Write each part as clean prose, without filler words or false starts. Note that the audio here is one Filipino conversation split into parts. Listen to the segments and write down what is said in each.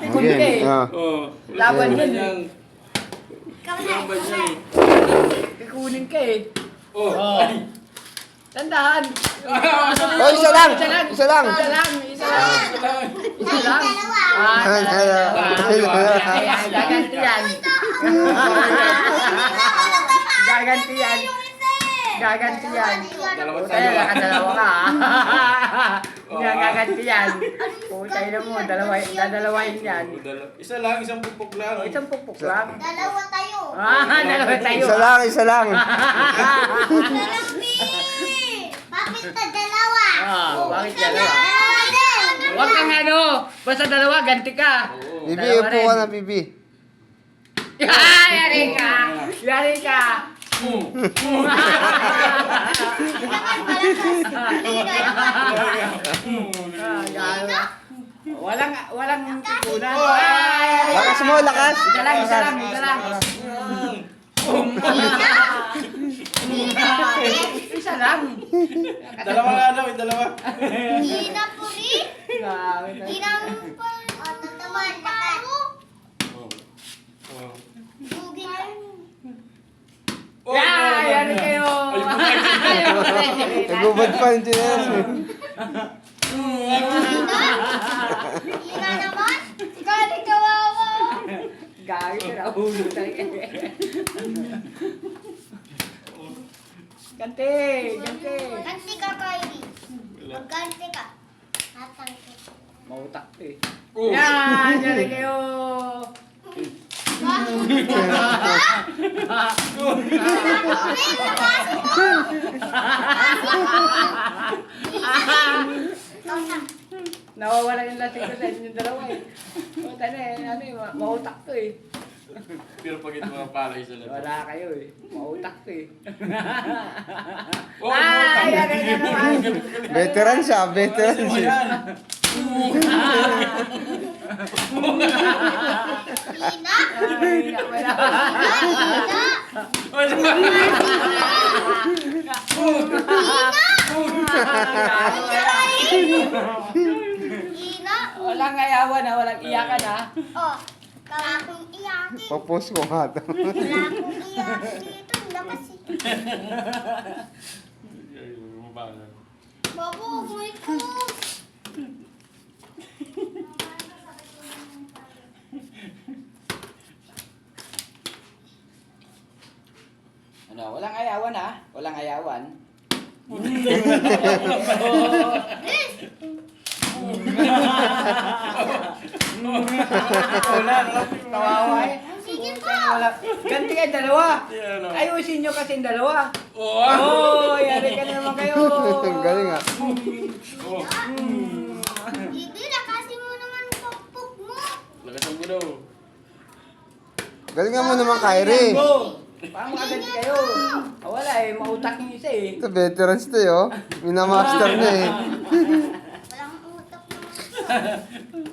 Kunin ka eh. Laban yan eh. Laban yan eh. Kunin ka eh. Tandaan. Oh, isa lang. Isa lang. Isa lang. Gaganti yan. Gaganti yan. Gaganti yan. Putay, nakadalawa ka Hindi gaganti yan. Putay na mo, dadalawahin yan. Isa lang, isang pupok lang. Isang pupok lang. Dalawa tayo. Dalawa tayo. Isa lang, isa lang. Bakit na dalawa? Bakit dalawa? Dalawa din. Huwag kang ano, basta dalawa, ganti ka. Bibi, upo ka na, Bibi. Yari ka! Yari ka! Walang tikunan. Lakas mo, lakas. Isa lang. Isa lang. Dalawa nga daw, dalawa. Ina po rin. Ina po. Ano naman? Nakaro. Bugin ka. Yari kayo. Nagubad pa yung chinelas eh. Ina naman. Ikaw kawawa. Gagi ka na ulo talaga. Ganti. Ganti ka, Kylie. Magganti ka. Natangki. Mautak eh. Yan! Yari kayo. Nawawala yung lasing ko sa inyong dalawa eh. Puta na eh, ano eh, mautak to eh. Pero pag ito mga pala, isa lang. Wala kayo eh, mautak to eh. Oh, Yari ka naman. Veteran siya, veteran siya. Ina. Wala. Ina. Walang ayawan ha, walang iyakan ha. Oh, wala akong iyakin. Papost ko nga ito. Wala akong iyakin dito. Labas eh. Babo, umuwi ko. Ano, walang ayawan ha, walang ayawan. Kawawa eh. Sige po. Ganti kayo dalawa. Ayusin nyo kasi yung dalawa. Yari ka naman kayo. Ang galing ah. Hindi, lakasin mo naman yung pukpuk mo. Lakasan mo daw. Galingan mo naman, Kyrie. Paano makaganti kayo? Wala eh, mautak yung isa eh. Ito, veterans to eh, oh. Minamaster na eh. Walang utak naman.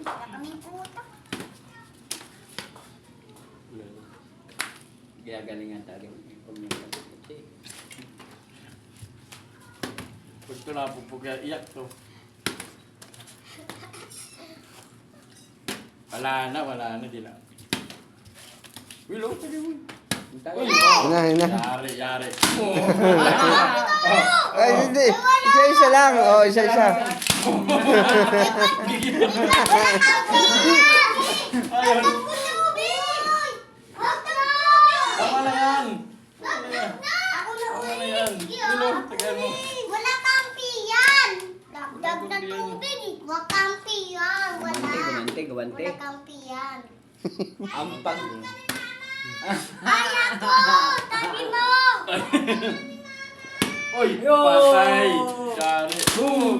Wala kaming utak. Gagalingan tayo. Pag ito napupog, iyak to. Wala na, di na. Willow, pwede mo. Hina. Yari. Ay, hindi. Isa-isa lang. Oh, isa-isa. Tama na yan. Ako na Tama na uli. yan. Willow, tagal mo. Wala kampiyan. Dagdag na tubig. Wala kampiyan. Wala. Gawante. Wala kampiyan. Ampag. Kaya ko! Tabi mo! Oy, patay. Yari. Boom.